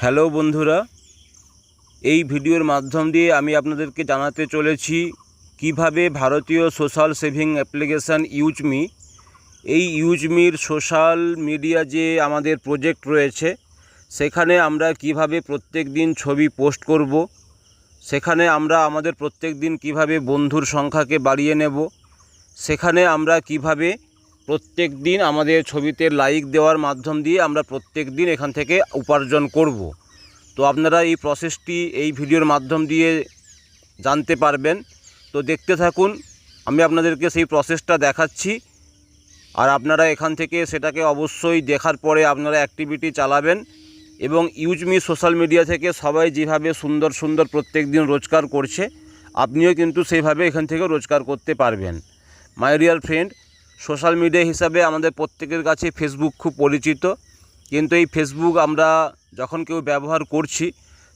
Hello বন্ধুরা, এই ভিডিওর মাধ্যম দিয়ে আমি আপনাদেরকে জানাতে চলেছি কিভাবে ভারতীয় সোশ্যাল সেভিং অ্যাপ্লিকেশান ইউজমি, এই ইউজমির সোশ্যাল মিডিয়া যে আমাদের প্রজেক্ট রয়েছে সেখানে আমরা কিভাবে প্রত্যেক দিন ছবি পোস্ট করব, সেখানে আমরা আমাদের প্রত্যেক দিন কীভাবে বন্ধুর সংখ্যাকে বাড়িয়ে নেব, সেখানে আমরা কিভাবে প্রত্যেক দিন আমাদের ছবিতে লাইক দেওয়ার মাধ্যম দিয়ে আমরা প্রত্যেক দিন এখান থেকে উপার্জন করব। তো আপনারা এই প্রসেসটি এই ভিডিওর মাধ্যম দিয়ে জানতে পারবেন। তো দেখতে থাকুন, আমি আপনাদেরকে সেই প্রসেসটা দেখাচ্ছি। আর আপনারা এখান থেকে সেটাকে অবশ্যই দেখার পরে আপনারা অ্যাক্টিভিটি চালাবেন এবং ইউজমি সোশ্যাল মিডিয়া থেকে সবাই যেভাবে সুন্দর সুন্দর প্রত্যেক দিন রোজগার করছে আপনিও কিন্তু সেইভাবে এখান থেকে রোজগার করতে পারবেন। My dear friend, social media হিসাবে আমাদের প্রত্যেকের কাছে ফেসবুক খুব পরিচিত, কিন্তু এই ফেসবুক আমরা যখন কেউ ব্যবহার করছি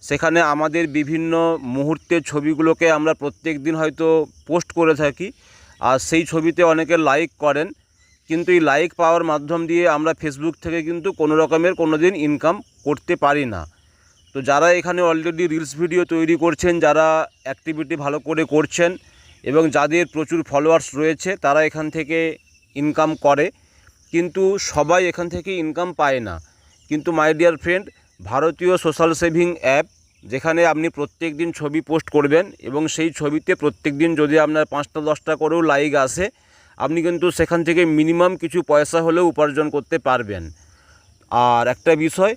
সেখানে আমাদের বিভিন্ন মুহূর্তের ছবিগুলোকে আমরা প্রত্যেক দিন হয়তো পোস্ট করে থাকি, আর সেই ছবিতে অনেকে লাইক করেন, কিন্তু এই লাইক পাওয়ার মাধ্যম দিয়ে আমরা ফেসবুক থেকে কিন্তু কোনো রকমের কোনো দিন ইনকাম করতে পারি না। তো যারা এখানে অলরেডি রিলস ভিডিও তৈরি করছেন, যারা অ্যাক্টিভিটি ভালো করে করছেন এবং যাদের প্রচুর ফলোয়ার্স রয়েছে তারা এখান থেকে ইনকাম করে, কিন্তু সবাই এখান থেকে ইনকাম পায় না। কিন্তু মাই ডিয়ার ফ্রেন্ড, ভারতীয় সোশ্যাল সেভিং অ্যাপ, যেখানে আপনি প্রত্যেক দিন ছবি পোস্ট করবেন এবং সেই ছবিতে প্রত্যেক দিন যদি আপনার 5টা 10টা করেও লাইক আসে, আপনি কিন্তু সেখান থেকে মিনিমাম কিছু পয়সা হলেও উপার্জন করতে পারবেন। আর একটা বিষয়,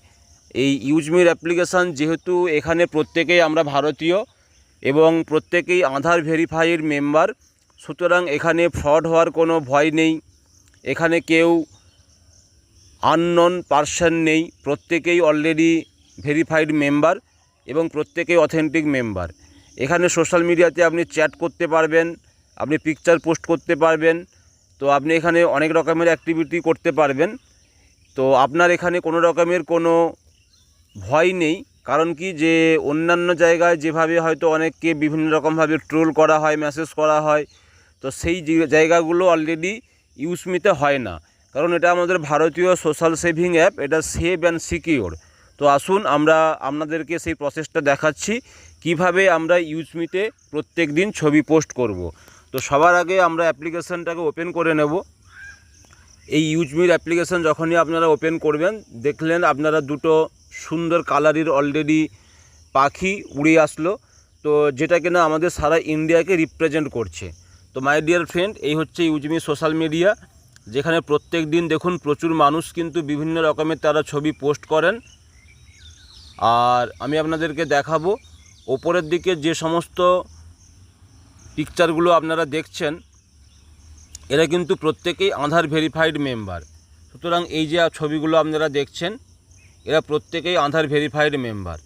এই ইউজমির অ্যাপ্লিকেশান যেহেতু এখানে প্রত্যেকেই আমরা ভারতীয় এবং প্রত্যেকেই আধার ভেরিফাইয়ের মেম্বার, সুতরাং এখানে ফ্রড হওয়ার কোনো ভয় নেই, এখানে কেউ আননোন পারসন নেই, প্রত্যেকেই অলরেডি ভেরিফাইড মেম্বার এবং প্রত্যেকেই অথেন্টিক মেম্বার। এখানে সোশ্যাল মিডিয়াতে আপনি চ্যাট করতে পারবেন, আপনি পিকচার পোস্ট করতে পারবেন, তো আপনি এখানে অনেক রকমের অ্যাক্টিভিটি করতে পারবেন। তো আপনার এখানে কোনো রকমের কোনো ভয় নেই, কারণ কি যে অন্যান্য জায়গায় যেভাবে হয়তো অনেককে বিভিন্ন রকমভাবে ট্রোল করা হয়, মেসেজ করা হয়, তো সেই জায়গাগুলো অলরেডি ইউজমিতে হয় না, কারণ এটা আমাদের ভারতীয় সোশ্যাল সেভিং অ্যাপ, এটা সেভ অ্যান্ড সিকিওর। তো আসুন আমরা আপনাদেরকে সেই প্রসেসটা দেখাচ্ছি কিভাবে আমরা ইউজমিতে প্রত্যেক দিন ছবি পোস্ট করব। তো সবার আগে আমরা অ্যাপ্লিকেশানটাকে ওপেন করে নেব। এই ইউজমির অ্যাপ্লিকেশান যখনই আপনারা ওপেন করবেন, দেখলেন আপনারা দুটো সুন্দর কালারের অলরেডি পাখি উড়ে আসলো, তো যেটা কিনা আমাদের সারা ইন্ডিয়াকে রিপ্রেজেন্ট করছে। তো মাই ডিয়ার ফ্রেন্ড, এই হচ্ছে ইউজমি সোশ্যাল মিডিয়া, যেখানে প্রত্যেক দিন দেখুন প্রচুর মানুষ কিন্তু বিভিন্ন রকমের তারা ছবি পোস্ট করেন। আর আমি আপনাদেরকে দেখাবো ওপরের দিকে যে সমস্ত পিকচারগুলো আপনারা দেখছেন, এরা কিন্তু প্রত্যেকেই আধার ভেরিফাইড মেম্বার। সুতরাং এই যে ছবিগুলো আপনারা দেখছেন, এরা প্রত্যেকেই আধার ভেরিফাইড মেম্বার।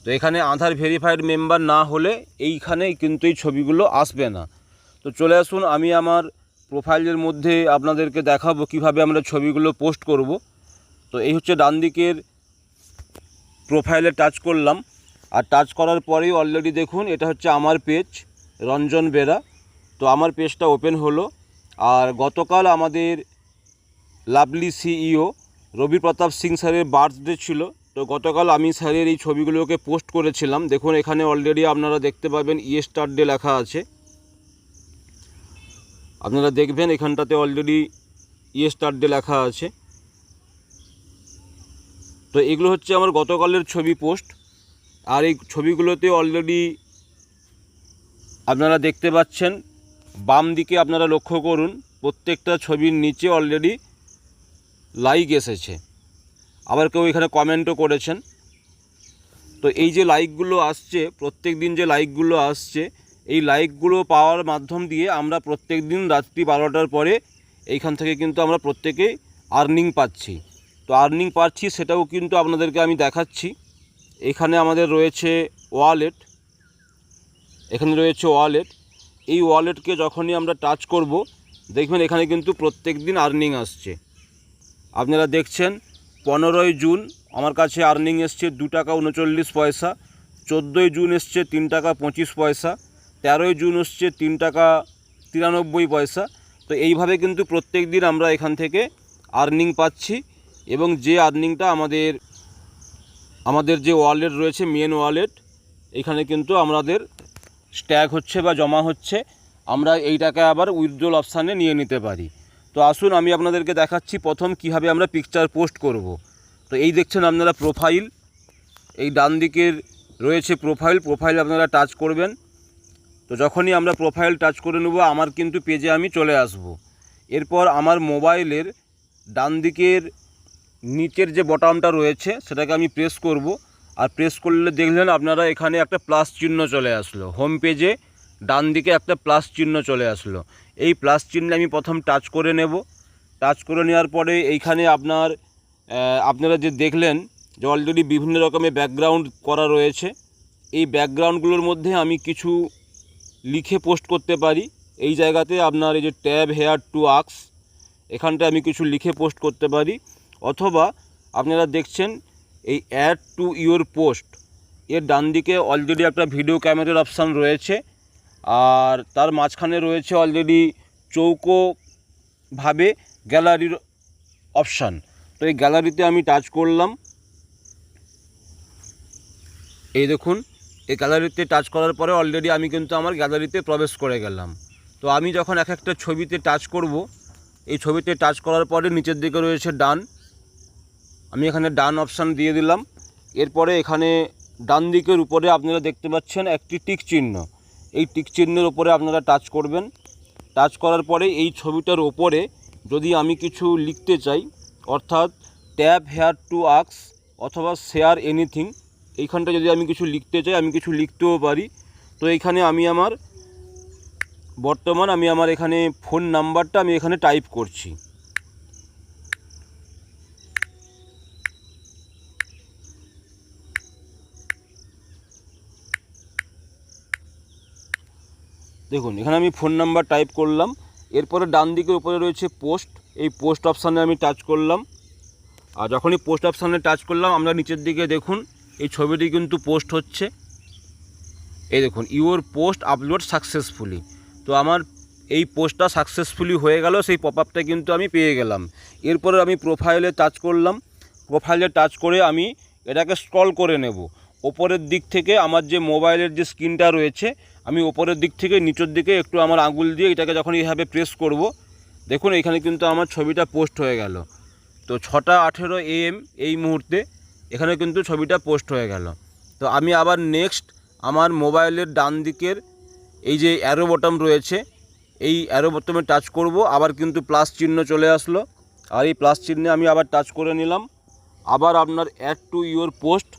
তো এখানে আধার ভেরিফাইড মেম্বার না হলে এইখানে কিন্তু এই ছবিগুলো আসবে না। তো চলে আসুন, আমি আমার প্রোফাইলের মধ্যে আপনাদেরকে দেখাবো কিভাবে আমরা ছবিগুলো পোস্ট করব। তো এই হচ্ছে ডান দিকের প্রোফাইলে টাচ করলাম, আর টাচ করার পরেই অলরেডি দেখুন এটা হচ্ছে আমার পেজ, রঞ্জন বেরা। তো আমার পেজটা ওপেন হলো, আর গতকাল আমাদের লাভলি সিইও রবি প্রতাপ সিং স্যারের বার্থডে ছিল। তো গতকাল আমি স্যারের এই ছবিগুলোকে পোস্ট করেছিলাম। দেখুন এখানে অলরেডি আপনারা দেখতে পাবেন ইয়েস্টারডে লেখা আছে, আপনারা দেখবেন এখানটাতে অলরেডি ইয়েস্টারডে লেখা আছে। তো এগুলো হচ্ছে আমার গতকালের ছবি পোস্ট, আর এই ছবিগুলোতে অলরেডি আপনারা দেখতে পাচ্ছেন বাম দিকে আপনারা লক্ষ্য করুন প্রত্যেকটা ছবির নিচে অলরেডি লাইক এসেছে, আবার কেউ এখানে কমেন্টও করেছেন। তো এই যে লাইকগুলো আসছে, প্রত্যেক দিন যে লাইকগুলো আসছে, এই লাইকগুলো পাওয়ার মাধ্যম দিয়ে আমরা প্রত্যেক দিন রাত্রি 12টার পরে এইখান থেকে কিন্তু আমরা প্রত্যেকেই আর্নিং পাচ্ছি। তো আর্নিং পাচ্ছি সেটাও কিন্তু আপনাদেরকে আমি দেখাচ্ছি। এখানে আমাদের রয়েছে ওয়ালেট, এখানে রয়েছে ওয়ালেট। এই ওয়ালেটকে যখনই আমরা টাচ করব, দেখবেন এখানে কিন্তু প্রত্যেক দিন আর্নিং আসছে। আপনারা দেখছেন 15ই জুন আমার কাছে আর্নিং এসছে 2 টাকা 39 পয়সা, 14ই জুন এসছে 3 টাকা 25 পয়সা, 13ই জুন এসছে 3 টাকা 93 পয়সা। তো এইভাবে কিন্তু প্রত্যেক দিন আমরা এখান থেকে আর্নিং পাচ্ছি, এবং যে আর্নিংটা আমাদের আমাদের যে ওয়ালেট রয়েছে মেন ওয়ালেট, এখানে কিন্তু আমাদের স্ট্যাক হচ্ছে বা জমা হচ্ছে, আমরা এইটাকে আবার উইথড্রল অপশানে নিয়ে নিতে পারি। তো আসুন আমি আপনাদেরকে দেখাচ্ছি প্রথম কিভাবে আমরা পিকচার পোস্ট করব। তো এই দেখছেন আপনারা প্রোফাইল, এই ডান দিকের রয়েছে প্রোফাইল আপনারা টাচ করবেন। তো যখনই আমরা প্রোফাইল টাচ করে নেব আমার কিন্তু পেজে আমি চলে আসব। এরপর আমার মোবাইলের ডান দিকের নিচের যে বটনটা রয়েছে সেটাকে আমি প্রেস করব, আর প্রেস করলে দেখলেন আপনারা এখানে একটা প্লাস চিহ্ন চলে আসলো। হোম পেজে ডান দিকে একটা প্লাস চিহ্ন চলে আসলো। এই প্লাস চিহ্নে আমি প্রথম টাচ করে নেব। টাচ করে নেওয়ার পরে এইখানে আপনারা যে দেখলেন যে অলরেডি বিভিন্ন রকমের ব্যাকগ্রাউন্ড করা রয়েছে, এই ব্যাকগ্রাউন্ডগুলোর মধ্যে আমি কিছু লিখে পোস্ট করতে পারি। এই জায়গাতে আপনার এই যে ট্যাব হেয়ার টু আস্ক, এখানটায় আমি কিছু লিখে পোস্ট করতে পারি। অথবা আপনারা দেখছেন এই অ্যাড টু ইওর পোস্ট, এর ডান দিকে অলরেডি একটা ভিডিও ক্যামেরার অপশান রয়েছে, আর তার মাঝখানে রয়েছে অলরেডি চৌকোভাবে গ্যালারির অপশান। তো এই গ্যালারিতে আমি টাচ করলাম। এই দেখুন, এই গ্যালারিতে টাচ করার পরে অলরেডি আমি কিন্তু আমার গ্যালারিতে প্রবেশ করে গেলাম। তো আমি যখন এক একটা ছবিতে টাচ করব, এই ছবিতে টাচ করার পরে নিচের দিকে রয়েছে ডান, আমি এখানে ডান অপশান দিয়ে দিলাম। এরপরে এখানে ডান দিকের উপরে আপনারা দেখতে পাচ্ছেন একটি টিক চিহ্ন, এই টিক চিহ্নের উপরে আপনারা টাচ করবেন। টাচ করার পরে এই ছবিটার ওপরে যদি আমি কিছু লিখতে চাই, অর্থাৎ ট্যাব হেয়ার টু আস্ক অথবা শেয়ার এনিথিং, এইখানটা যদি আমি কিছু লিখতে চাই আমি কিছু লিখতেও পারি। তো এইখানে আমি আমার এখানে ফোন নাম্বারটা আমি এখানে টাইপ করছি। দেখুন এখানে আমি ফোন নাম্বার টাইপ করলাম। এরপরে ডান দিকের উপরে রয়েছে পোস্ট, এই পোস্ট অপশানে আমি টাচ করলাম। আর যখনই পোস্ট অপশানে টাচ করলাম আমরা নিচের দিকে দেখুন এই ছবিটি কিন্তু পোস্ট হচ্ছে। এই দেখুন ইউর পোস্ট আপলোড সাকসেসফুলি। তো আমার এই পোস্টটা সাকসেসফুলি হয়ে গেল, সেই পপ আপটা কিন্তু আমি পেয়ে গেলাম। এরপরে আমি প্রোফাইলে টাচ করলাম। প্রোফাইলে টাচ করে আমি এটাকে স্ক্রল করে নেব। ওপরের দিক থেকে আমার যে মোবাইলের যে স্ক্রিনটা রয়েছে, আমি ওপরের দিক থেকে নিচের দিকে একটু আমার আঙুল দিয়ে এটাকে যখন এইভাবে প্রেস করব, দেখুন এখানে কিন্তু আমার ছবিটা পোস্ট হয়ে গেল। তো 6:18 AM এই মুহূর্তে এখানে কিন্তু ছবিটা পোস্ট হয়ে গেল। তো আমি আবার নেক্সট আমার মোবাইলের ডান দিকের এই যে অ্যারো বটন রয়েছে, এই অ্যারো বটনে টাচ করব, আবার কিন্তু প্লাস চিহ্ন চলে আসলো। আর এই প্লাস চিহ্নে আমি আবার টাচ করে নিলাম। আবার আপনার অ্যাড টু ইওর পোস্ট,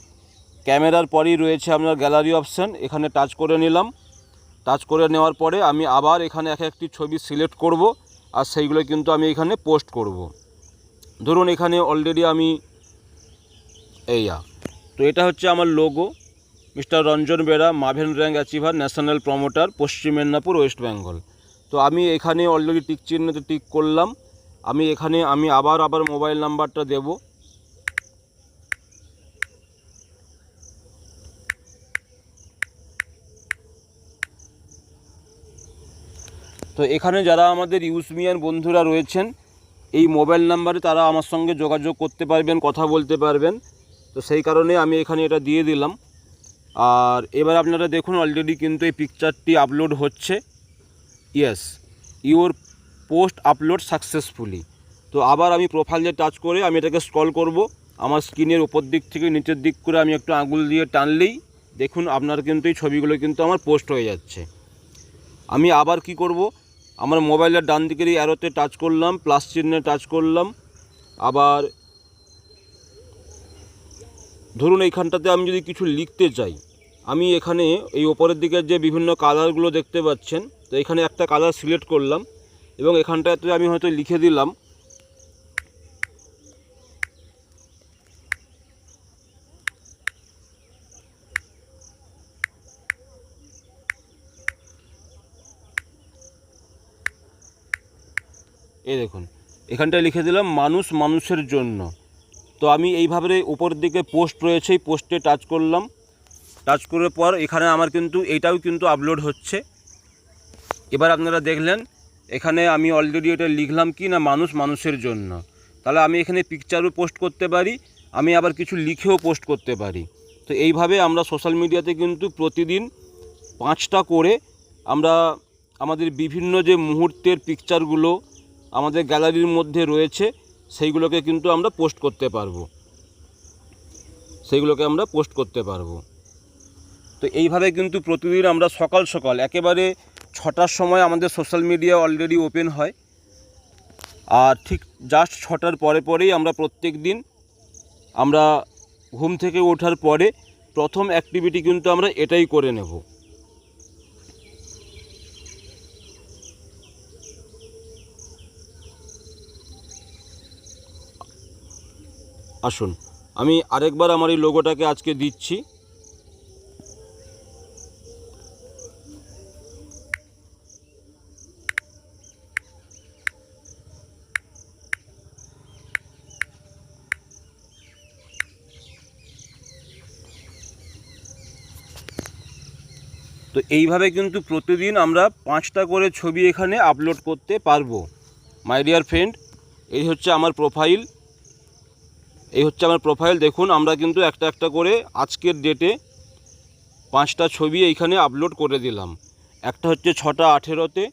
ক্যামেরার পরেই রয়েছে আপনার গ্যালারি অপশান, এখানে টাচ করে নিলাম। টাচ করে নেওয়ার পরে আমি আবার এখানে এক একটি ছবি সিলেক্ট করব, আর সেইগুলো কিন্তু আমি এখানে পোস্ট করব। ধরুন এখানে অলরেডি আমি তো এটা হচ্ছে আমার logo, mister Ranjan Bera, Maven rank achiever, national promoter, Paschim Medinipur, West Bengal. তো আমি এখানে অলরেডি টিক চিহ্নতে টিক করলাম। আমি এখানে আবার মোবাইল নাম্বারটা দেব। তো এখানে যারা আমাদের ইউজমিয়ান বন্ধুরা রয়েছেন এই মোবাইল নাম্বারে তারা আমার সঙ্গে যোগাযোগ করতে পারবেন, কথা বলতে পারবেন। তো সেই কারণে আমি এখানে এটা দিয়ে দিলাম। আর এবার আপনারা দেখুন অলরেডি কিন্তু এই পিকচারটি আপলোড হচ্ছে। Yes, your post upload successfully. তো আবার আমি প্রোফাইলে টাচ করে আমি এটাকে স্ক্রল করব। আমার স্ক্রিনের উপর দিক থেকে নিচের দিক করে আমি একটু আঙুল দিয়ে টানলেই দেখুন আপনার কিন্তু এই ছবিগুলো কিন্তু আমার পোস্ট হয়ে যাচ্ছে। আমি আবার কি করব, আমার মোবাইলের ডান দিকের এই অ্যারোতে টাচ করলাম, প্লাস চিহ্নে টাচ করলাম। আবার ধরুন এইখানটাতে আমি যদি কিছু লিখতে চাই, আমি এখানে এই ওপরের দিকের যে বিভিন্ন কালারগুলো দেখতে পাচ্ছেন, তো এখানে একটা কালার সিলেক্ট করলাম এবং এখানটাতে আমি হয়তো লিখে দিলাম এই দেখুন এখানটায় লিখে দিলাম মানুষ মানুষের জন্য। তো আমি এইভাবে উপরের দিকে পোস্ট রয়েছে, এই পোস্টে টাচ করলাম। টাচ করার পর এখানে আমার কিন্তু এইটাও কিন্তু আপলোড হচ্ছে। এবার আপনারা দেখলেন এখানে আমি অলরেডি এটা লিখলাম কি না, মানুষ মানুষের জন্য। তাহলে আমি এখানে পিকচারও পোস্ট করতে পারি, আমি আবার কিছু লিখেও পোস্ট করতে পারি। তো এইভাবে আমরা সোশ্যাল মিডিয়াতে কিন্তু প্রতিদিন 5টা করে আমরা আমাদের বিভিন্ন যে মুহূর্তের পিকচারগুলো আমাদের গ্যালারির মধ্যে রয়েছে সেইগুলোকে কিন্তু আমরা পোস্ট করতে পারবো, তো এইভাবে কিন্তু প্রতিদিন আমরা সকাল সকাল একেবারে 6টার সময় আমাদের সোশ্যাল মিডিয়া অলরেডি ওপেন হয়, আর ঠিক জাস্ট 6টার পরেই আমরা প্রত্যেক দিন আমরা ঘুম থেকে ওঠার পরে প্রথম অ্যাক্টিভিটি কিন্তু আমরা এটাই করে নেব। আসুন আমি আরেকবার আমার এই লোগোটাকে আজকে দিচ্ছি। তো এইভাবে কিন্তু প্রতিদিন আমরা 5টা করে ছবি এখানে আপলোড করতে পারবো। মাই ডিয়ার ফ্রেন্ড, এই হচ্ছে আমার প্রোফাইল, দেখুন আমরা কিন্তু একটা করে আজকের ডেটে 5টা ছবি এইখানে আপলোড করে দিলাম। একটা হচ্ছে 6টা 18-তে,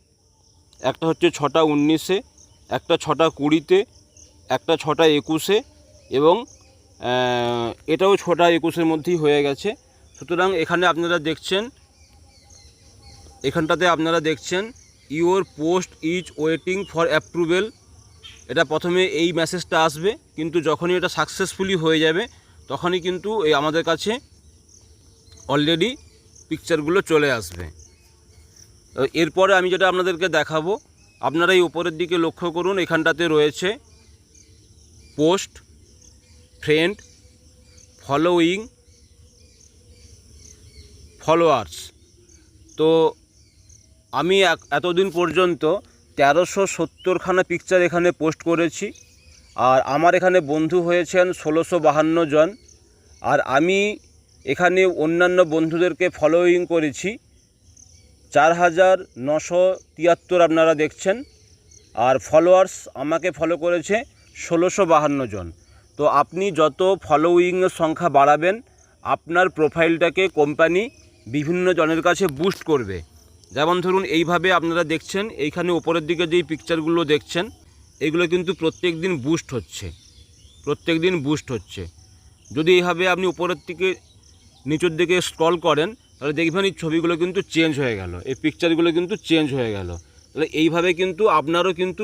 একটা হচ্ছে 6টা 19-এ, একটা 6টা 20-তে, একটা 6টা 21-এ এবং এটাও 6টা 21-এর মধ্যেই হয়ে গেছে। সুতরাং এখানে আপনারা দেখছেন your post is waiting for approval. এটা প্রথমে এই মেসেজটা আসবে, কিন্তু যখনই এটা সাকসেসফুলি হয়ে যাবে তখনই কিন্তু এই আমাদের কাছে অলরেডি পিকচারগুলো চলে আসবে। এরপরে আমি যেটা আপনাদেরকে দেখাবো, আপনারা এই উপরের দিকে লক্ষ্য করুন, এখানটাতে রয়েছে পোস্ট, ফ্রেন্ড, ফলোয়িং, ফলোয়ার্স। তো আমি এতদিন পর্যন্ত 1370খানা পিকচার এখানে পোস্ট করেছি, আর আমার এখানে বন্ধু হয়েছেন 1652 জন, আর আমি এখানে অন্যান্য বন্ধুদেরকে ফলোয়িং করেছি 4973 আপনারা দেখছেন, আর ফলোয়ার্স আমাকে ফলো করেছে 1652 জন। তো আপনি যত ফলোয়িংয়ের সংখ্যা বাড়াবেন আপনার প্রোফাইলটাকে কোম্পানি বিভিন্ন জনের কাছে বুস্ট করবে। যেমন ধরুন এইভাবে আপনারা দেখছেন, এইখানে ওপরের দিকে যেই পিকচারগুলো দেখছেন এগুলো কিন্তু প্রত্যেক দিন বুস্ট হচ্ছে। যদি এইভাবে আপনি উপরের থেকে নিচের দিকে স্ক্রল করেন তাহলে দেখবেন এই ছবিগুলো কিন্তু চেঞ্জ হয়ে গেল, এই পিকচারগুলো কিন্তু চেঞ্জ হয়ে গেল। তাহলে এইভাবে কিন্তু আপনারও কিন্তু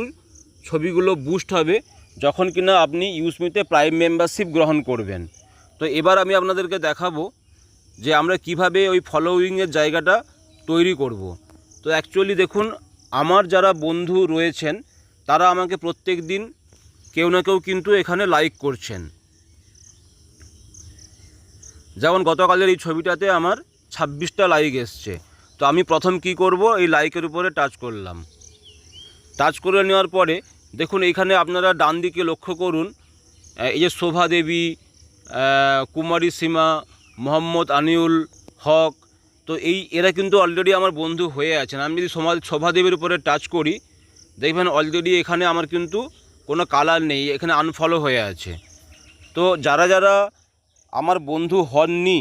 ছবিগুলো বুস্ট হবে যখন কিনা আপনি ইউজমিতে প্রাইম মেম্বারশিপ গ্রহণ করবেন। তো এবার আমি আপনাদেরকে দেখাবো যে আমরা কিভাবে ওই ফলোয়িংয়ের জায়গাটা তৈরি করব। তো অ্যাকচুয়ালি দেখুন, আমার যারা বন্ধু রয়েছেন তারা আমাকে প্রত্যেক দিন কেউ না কেউ কিন্তু এখানে লাইক করছেন। যেমন গতকালের এই ছবিটাতে আমার 26টা লাইক এসছে। তো আমি প্রথম কি করব, এই লাইকের উপরে টাচ করলাম। টাচ করে নেওয়ার পরে দেখুন এইখানে আপনারা ডান দিকে লক্ষ্য করুন, এই যে শোভা দেবী, কুমারী সীমা, মোহাম্মদ আনিউল হক, তো এরা কিন্তু অলরেডি আমার বন্ধু হয়ে আছেন। আমি যদি শোভা দেবীর উপরে টাচ করি দেখবেন অলরেডি এখানে আমার কিন্তু কোনো কালার নেই, এখানে আনফলো হয়ে আছে। তো যারা আমার বন্ধু হননি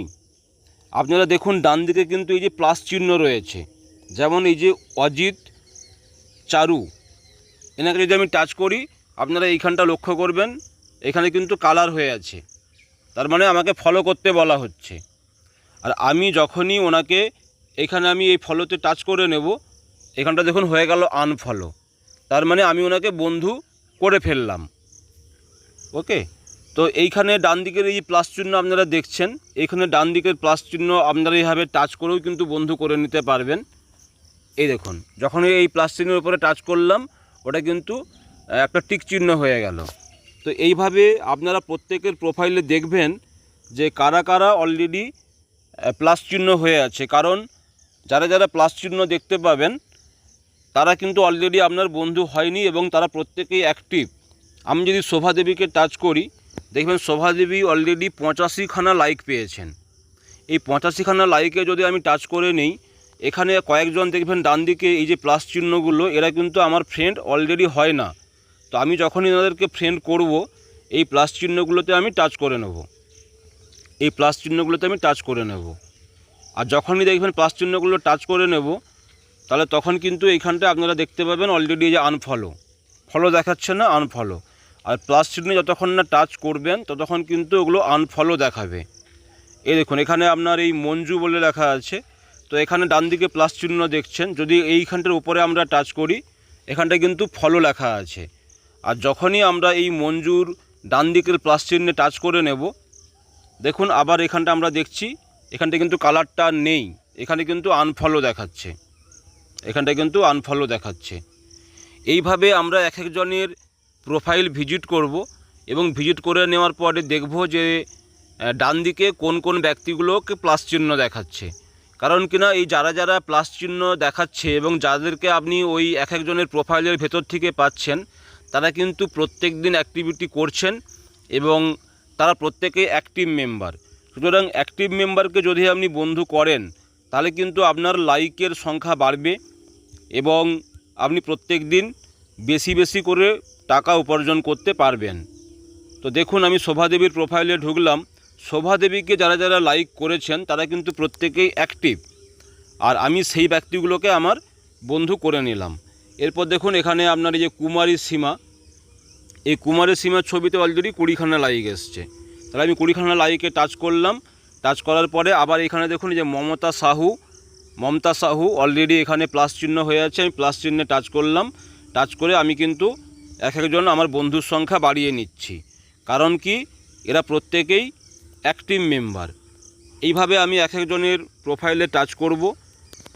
আপনারা দেখুন ডান দিকে কিন্তু এই যে প্লাস চিহ্ন রয়েছে, যেমন এই যে অজিত চারু, এনাকে যদি আমি টাচ করি আপনারা এইখানটা লক্ষ্য করবেন এখানে কিন্তু কালার হয়ে আছে, তার মানে আমাকে ফলো করতে বলা হচ্ছে। আর আমি যখনই ওনাকে এখানে আমি এই ফলোতে টাচ করে নেব এখানটা দেখুন হয়ে গেল আনফলো, তার মানে আমি ওনাকে বন্ধু করে ফেললাম। ওকে, তো এইখানে ডান দিকের এই প্লাস চিহ্ন আপনারা দেখছেন, এইখানে ডান দিকের প্লাস চিহ্ন আপনারা এইভাবে টাচ করেও কিন্তু বন্ধু করে নিতে পারবেন। এই দেখুন যখনই এই প্লাস চিহ্নের উপরে টাচ করলাম ওটা কিন্তু একটা টিক চিহ্ন হয়ে গেল। তো এইভাবে আপনারা প্রত্যেকের প্রোফাইলে দেখবেন যে কারা কারা অলরেডি প্লাস চিহ্ন হয়ে আছে, কারণ যারা প্লাস চিহ্ন দেখতে পাবেন তারা কিন্তু অলরেডি আপনার বন্ধু হয়নি এবং তারা প্রত্যেকেই অ্যাক্টিভ। আমি যদি শোভা দেবীকে টাচ করি দেখবেন শোভা দেবী অলরেডি 85খানা লাইক পেয়েছেন। এই 85খানা লাইকে যদি আমি টাচ করে নিই এখানে কয়েকজন দেখবেন ডান দিকে এই যে প্লাস চিহ্নগুলো এরা কিন্তু আমার ফ্রেন্ড অলরেডি হয় না। তো আমি যখনই এনাদেরকে ফ্রেন্ড করব এই প্লাস চিহ্নগুলোতে আমি টাচ করে নেব, এই প্লাস চিহ্নগুলোতে আমি টাচ করে নেব। আর যখনই দেখবেন প্লাস চিহ্নগুলো টাচ করে নেব, তাহলে তখন কিন্তু এইখানটা আপনারা দেখতে পাবেন অলরেডি যে আনফলো, ফলো দেখাচ্ছে না, আনফলো। আর প্লাস চিহ্ন যতক্ষণ না টাচ করবেন ততক্ষণ কিন্তু ওগুলো আনফলো দেখাবে। এই দেখুন এখানে আপনার এই মঞ্জু বলে লেখা আছে, তো এখানে ডান দিকে প্লাস চিহ্ন দেখছেন, যদি এইখানটার উপরে আমরা টাচ করি এখানটায় কিন্তু ফলো লেখা আছে। আর যখনই আমরা এই মঞ্জুর ডান দিকের প্লাস চিহ্নে টাচ করে নেব, দেখুন আবার এখানটা আমরা দেখছি এখানটা কিন্তু কালারটা নেই, এখানে কিন্তু আনফলো দেখাচ্ছে, এখানটা কিন্তু আনফলো দেখাচ্ছে। এইভাবে আমরা এক একজনের প্রোফাইল ভিজিট করব এবং ভিজিট করে নেওয়ার পরে দেখব যে ডান দিকে কোন কোন ব্যক্তিগুলোকে প্লাস চিহ্ন দেখাচ্ছে। কারণ কিনা এই যারা যারা প্লাস চিহ্ন দেখাচ্ছে এবং যাদেরকে আপনি ওই এক একজনের প্রোফাইলের ভেতর থেকে পাচ্ছেন, তারা কিন্তু প্রত্যেক দিন অ্যাক্টিভিটি করছেন এবং তারা প্রত্যেকেই অ্যাক্টিভ মেম্বার। সুতরাং অ্যাক্টিভ মেম্বারকে যদি আপনি বন্ধু করেন তাহলে কিন্তু আপনার লাইকের সংখ্যা বাড়বে এবং আপনি প্রত্যেক দিন বেশি বেশি করে টাকা উপার্জন করতে পারবেন। তো দেখুন আমি শোভাদেবীর প্রোফাইলে ঢুকলাম, শোভাদেবীকে যারা যারা লাইক করেছেন তারা কিন্তু প্রত্যেকেই অ্যাক্টিভ, আর আমি সেই ব্যক্তিগুলোকে আমার বন্ধু করে নিলাম। এরপর দেখুন এখানে আপনার এই যে কুমারী সীমা, এই কুমারী সীমার ছবিতে অলরেডি 20খানা লাইক এসছে, তাহলে আমি 20খানা লাইকে টাচ করলাম। টাচ করার পরে আবার এখানে দেখুন যে মমতা সাহু অলরেডি এখানে প্লাস চিহ্ন হয়ে আছে, আমি প্লাস চিহ্নে টাচ করলাম। টাচ করে আমি কিন্তু এক একজন আমার বন্ধুর সংখ্যা বাড়িয়ে নিচ্ছি, কারণ কি এরা প্রত্যেকেই অ্যাক্টিভ মেম্বার। এইভাবে আমি এক একজনের প্রোফাইলে টাচ করব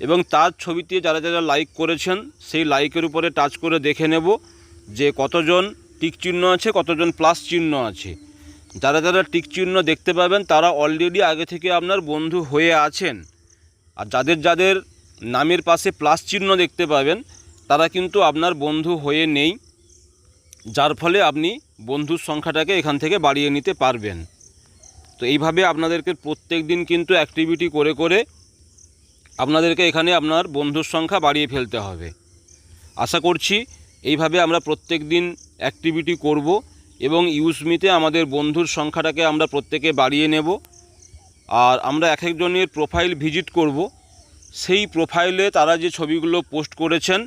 এবং তার ছবিতে যারা যারা লাইক করেছেন সেই লাইকের উপরে টাচ করে দেখে নেব যে কতজন টিক চিহ্ন আছে, কতজন প্লাস চিহ্ন আছে। যারা যারা টিক চিহ্ন দেখতে পাবেন তারা অলরেডি আগে থেকে আপনার বন্ধু হয়ে আছেন, আর যাদের যাদের নামের পাশে প্লাস চিহ্ন দেখতে পাবেন তারা কিন্তু আপনার বন্ধু হয়ে নেই, যার ফলে আপনি বন্ধুর সংখ্যাটাকে এখান থেকে বাড়িয়ে নিতে পারবেন। তো এইভাবে আপনাদেরকে প্রত্যেক দিন কিন্তু অ্যাক্টিভিটি করে করে আপনাদেরকে এখানে আপনার বন্ধুর সংখ্যা বাড়িয়ে ফেলতে হবে। আশা করছি এইভাবে আমরা প্রত্যেক দিন অ্যাক্টিভিটি করব এবং ইউজমিতে আমাদের বন্ধুর সংখ্যাটাকে আমরা প্রত্যেকে বাড়িয়ে নেব। আর আমরা এক একজনের প্রোফাইল ভিজিট করব, সেই প্রোফাইলে তারা যে ছবিগুলো পোস্ট করেছেন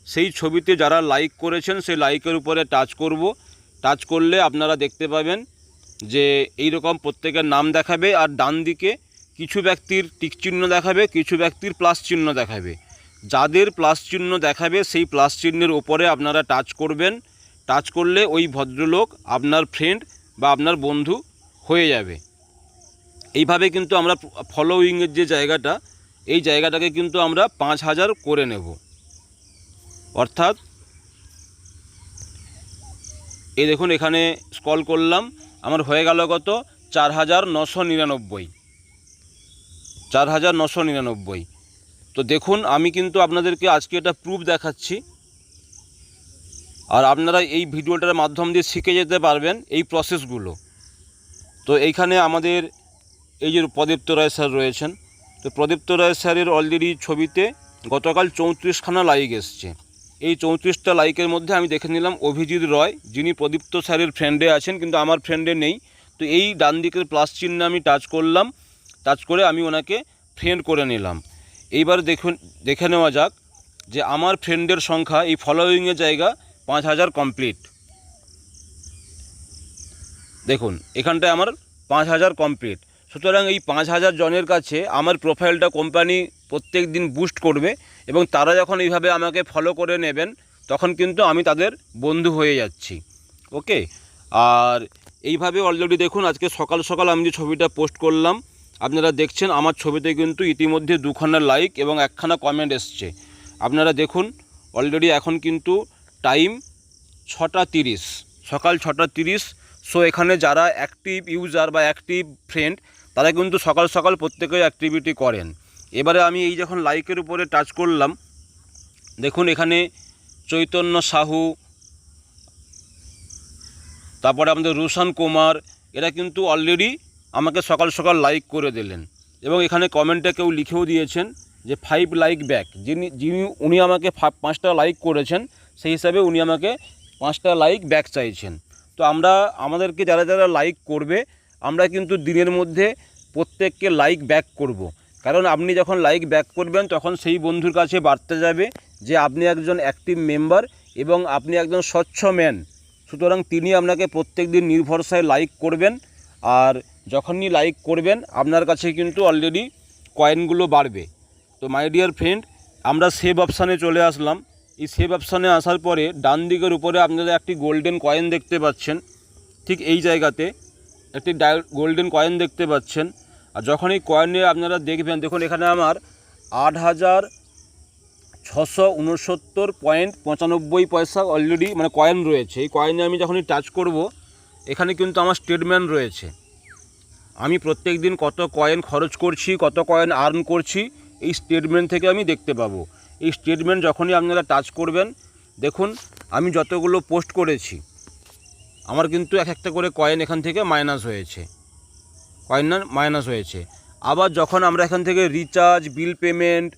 সেই ছবিতে যারা লাইক করেছেন সেই লাইকের উপরে টাচ করব। টাচ করলে আপনারা দেখতে পাবেন যে এই রকম প্রত্যেকের নাম দেখাবে, আর ডান দিকে কিছু ব্যক্তির টিক চিহ্ন দেখাবে, কিছু ব্যক্তির প্লাস চিহ্ন দেখাবে। যাদের প্লাস চিহ্ন দেখাবে সেই প্লাস চিহ্নের ওপরে আপনারা টাচ করবেন। টাচ করলে ওই ভদ্রলোক আপনার ফ্রেন্ড বা আপনার বন্ধু হয়ে যাবে। এইভাবে কিন্তু আমরা ফলোয়িংয়ের যে জায়গাটা, এই জায়গাটাকে কিন্তু আমরা 5000 করে নেব। অর্থাৎ এই দেখুন এখানে স্ক্রল করলাম, আমার হয়ে গেল কত 4999। তো দেখুন আমি কিন্তু আপনাদেরকে আজকে এটা প্রুফ দেখাচ্ছি, আর আপনারা এই ভিডিওটার মাধ্যম দিয়ে শিখে যেতে পারবেন এই প্রসেসগুলো। তো এইখানে আমাদের এই যে প্রদীপ্ত রায় স্যার রয়েছেন, তো প্রদীপ্ত রায় স্যারের অলরেডি ছবিতে গতকাল 34খানা লাইক এসছে। এই 34টা লাইকের মধ্যে আমি দেখে নিলাম অভিজিৎ রয়, যিনি প্রদীপ্ত স্যারের ফ্রেন্ডে আছেন কিন্তু আমার ফ্রেন্ডে নেই। তো এই ডান দিকের প্লাস চিহ্নে আমি টাচ করলাম, টাচ করে আমি ওনাকে ফ্রেন্ড করে নিলাম। এইবার দেখে নেওয়া যাক যে আমার ফ্রেন্ডের সংখ্যা এই ফলোয়িংয়ের জায়গা 5000 কমপ্লিট। দেখুন এখানটায় আমার 5000 কমপ্লিট। সুতরাং এই 5000 জনের কাছে আমার প্রোফাইলটা কোম্পানি প্রত্যেক দিন বুস্ট করবে এবং তারা যখন এইভাবে আমাকে ফলো করে নেবেন তখন কিন্তু আমি তাদের বন্ধু হয়ে যাচ্ছি। ওকে, আর এইভাবে অলরেডি দেখুন আজকে সকাল সকাল আমি যে ছবিটা পোস্ট করলাম আপনারা দেখছেন আমার ছবিতে কিন্তু ইতিমধ্যে 2খানা লাইক এবং 1খানা কমেন্ট এসছে। আপনারা দেখুন অলরেডি এখন কিন্তু টাইম 6টা 30, সকাল 6টা 30। সো এখানে যারা অ্যাক্টিভ ইউজার বা অ্যাক্টিভ ফ্রেন্ড তারা কিন্তু সকাল সকাল প্রত্যেকেই অ্যাক্টিভিটি করেন। এবারে আমি এই যখন লাইকের উপরে টাচ করলাম দেখুন এখানে চৈতন্য সাহু, তারপরে আমাদের রোশন কুমার, এরা কিন্তু অলরেডি আমাকে সকাল সকাল লাইক করে দিলেন এবং এখানে কমেন্টে কেউ লিখেও দিয়েছেন যে 5 লাইক ব্যাক। উনি আমাকে 5টা লাইক করেছেন, সেই হিসাবে উনি আমাকে 5টা লাইক ব্যাক চাইছেন। তো আমাদেরকে যারা যারা লাইক করবে আমরা কিন্তু দিনের মধ্যে প্রত্যেককে লাইক ব্যাক করব। কারণ আপনি যখন লাইক ব্যাক করবেন তখন সেই বন্ধুর কাছে বার্তা যাবে যে আপনি একজন অ্যাক্টিভ মেম্বার এবং আপনি একজন স্বচ্ছ ম্যান। সুতরাং তিনি আপনাকে প্রত্যেক দিন নির্ভরসায় লাইক করবেন, আর যখনই লাইক করবেন আপনার কাছে কিন্তু অলরেডি কয়েনগুলো বাড়বে। তো মাই ডিয়ার ফ্রেন্ড, আমরা সেভ অপশানে চলে আসলাম। এই সেভ অপশানে আসার পরে ডান দিকের উপরে আপনারা একটি গোল্ডেন কয়েন দেখতে পাচ্ছেন। ঠিক এই জায়গাতে একটি গোল্ডেন কয়েন দেখতে পাচ্ছেন। আর যখন এই কয়েনে আপনারা দেখবেন, দেখুন এখানে আমার 8,669.95 অলরেডি মানে কয়েন রয়েছে। এই কয়েনে আমি যখনই টাচ করব এখানে কিন্তু আমার স্টেটমেন্ট রয়েছে। আমি প্রত্যেক দিন কত কয়েন খরচ করছি, কত কয়েন আর্ন করছি, এই স্টেটমেন্ট থেকে আমি দেখতে পাবো। এই স্টেটমেন্ট যখনই আপনারা টাচ করবেন, দেখুন আমি যতগুলো পোস্ট করেছি আমার কিন্তু এক একটা করে কয়েন এখান থেকে মাইনাস হয়েছে, মাইনাস হয়েছে। আবার যখন আমরা এখান থেকে রিচার্জ, বিল পেমেন্ট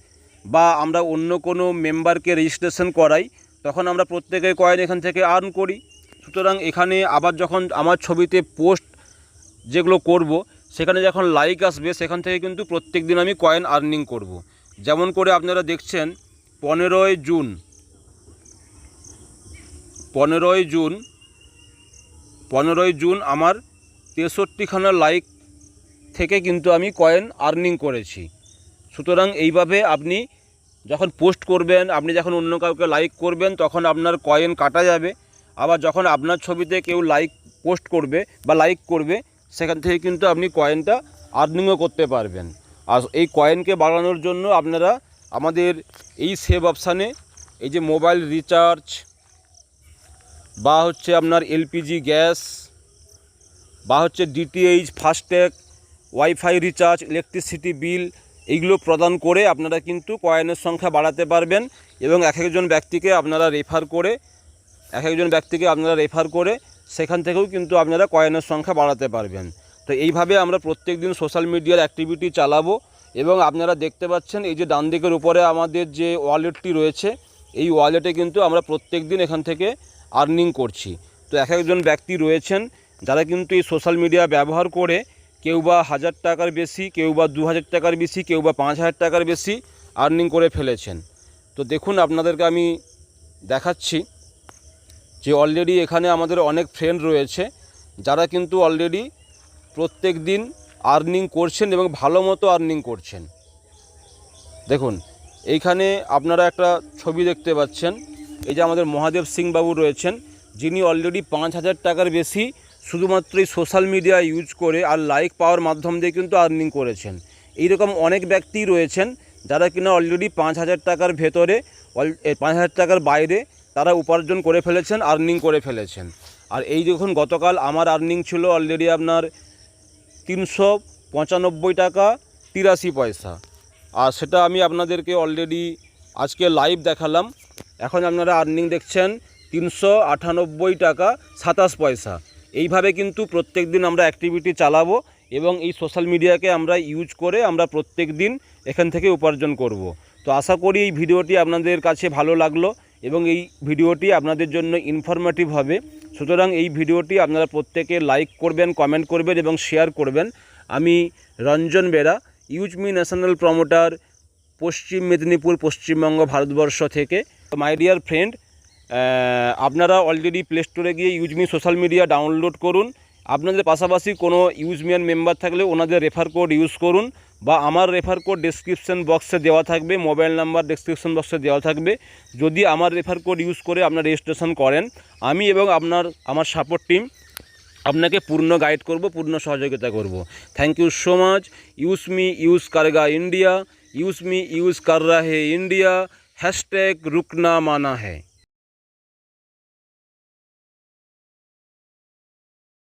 বা আমরা অন্য কোনো মেম্বারকে রেজিস্ট্রেশন করাই, তখন আমরা প্রত্যেকের কয়েন এখান থেকে আর্ন করি। সুতরাং এখানে আবার যখন আমার ছবিতে পোস্ট যেগুলো করব সেখানে যখন লাইক আসবে, সেখান থেকে কিন্তু প্রত্যেক দিন আমি কয়েন আর্নিং করব। যেমন করে আপনারা দেখছেন 15ই জুন আমার 63খানা লাইক থেকে কিন্তু আমি কয়েন আর্নিং করেছি। সুতরাং এইভাবে আপনি যখন পোস্ট করবেন, আপনি যখন অন্য কাউকে লাইক করবেন, তখন আপনার কয়েন কাটা যাবে। আবার যখন আপনার ছবিতে কেউ পোস্ট করবে বা লাইক করবে, সেখান থেকে কিন্তু আপনি কয়েনটা আর্নিংও করতে পারবেন। আর এই কয়েনকে বাড়ানোর জন্য আপনারা আমাদের এই সেভ অপশানে এই যে মোবাইল রিচার্জ বা হচ্ছে আপনার এলপিজি গ্যাস বা হচ্ছে DTH, FASTag, wifi recharge, electricity bill, এইগুলো প্রদান করে আপনারা কিন্তু কয়েনের সংখ্যা বাড়াতে পারবেন। এবং এক একজন ব্যক্তিকে আপনারা রেফার করে সেখান থেকেও কিন্তু আপনারা কয়েনের সংখ্যা বাড়াতে পারবেন। তো এইভাবে আমরা প্রত্যেক দিন সোশ্যাল মিডিয়ার অ্যাক্টিভিটি চালাবো। এবং আপনারা দেখতে পাচ্ছেন এই যে ডান দিকের উপরে আমাদের যে ওয়ালেটটি রয়েছে, এই ওয়ালেটে কিন্তু আমরা প্রত্যেক দিন এখান থেকে আর্নিং করছি। তো এক একজন ব্যক্তি রয়েছেন যারা কিন্তু এই সোশ্যাল মিডিয়া ব্যবহার করে কেউ বা 1000 টাকার বেশি, কেউ বা 2000 টাকার বেশি, কেউ বা 5000 টাকার বেশি আর্নিং করে ফেলেছেন। তো দেখুন আপনাদেরকে আমি দেখাচ্ছি যে অলরেডি এখানে আমাদের অনেক ফ্রেন্ড রয়েছে যারা কিন্তু অলরেডি প্রত্যেক দিন আর্নিং করছেন এবং ভালো মতো আর্নিং করছেন। দেখুন এইখানে আপনারা একটা ছবি দেখতে পাচ্ছেন, এই যে আমাদের মহাদেব সিং বাবু রয়েছেন, যিনি অলরেডি 5000 টাকার বেশি শুধুমাত্র এই সোশ্যাল মিডিয়া ইউজ করে আর লাইক পাওয়ার মাধ্যম দিয়ে কিন্তু আর্নিং করেছেন। এইরকম অনেক ব্যক্তি রয়েছেন যারা কিনা অলরেডি 5000 টাকার ভেতরে, 5000 টাকার বাইরে তারা উপার্জন করে ফেলেছেন, আর্নিং করে ফেলেছেন। আর এই দেখুন গতকাল আমার আর্নিং ছিল অলরেডি আপনার 395 টাকা 83 পয়সা। আর সেটা আমি আপনাদেরকে অলরেডি আজকে লাইভ দেখালাম। এখন আপনারা আর্নিং দেখছেন 398 টাকা 27 পয়সা। এইভাবে কিন্তু প্রত্যেক দিন আমরা অ্যাক্টিভিটি চালাবো এবং এই সোশ্যাল মিডিয়াকে আমরা ইউজ করে আমরা প্রত্যেক দিন এখান থেকে উপার্জন করব। তো আশা করি এই ভিডিওটি আপনাদের কাছে ভালো লাগলো এবং এই ভিডিওটি আপনাদের জন্য ইনফরমেটিভ হবে। সুতরাং এই ভিডিওটি আপনারা প্রত্যেকে লাইক করবেন, কমেন্ট করবেন এবং শেয়ার করবেন। আমি রঞ্জন বেরা, ইউজমি ন্যাশনাল প্রমোটার, পশ্চিম মেদিনীপুর, পশ্চিমবঙ্গ, ভারতবর্ষ থেকে। মাই ডিয়ার ফ্রেন্ড, আপনারা অলরেডি প্লে স্টোরে গিয়ে ইউজমি সোশ্যাল মিডিয়া ডাউনলোড করুন। আপনাদের পাশাপাশি কোনো ইউজমিয়ান মেম্বার থাকলে ওনাদের রেফার কোড ইউজ করুন, বা আমার রেফার কোড ডেসক্রিপশন বক্সে দেওয়া থাকবে, মোবাইল নাম্বার ডেসক্রিপশন বক্সে দেওয়া থাকবে। যদি আমার রেফার কোড ইউজ করে আপনার রেজিস্ট্রেশন করেন, আমি এবং আমার সাপোর্ট টিম আপনাকে পূর্ণ গাইড করব, পূর্ণ সহযোগিতা করব। Thank you so much. Use me use কারগা ইন্ডিয়া, ইউজ মি ইউজ कर रहा है इंडिया, हैशटैग रुकना माना है।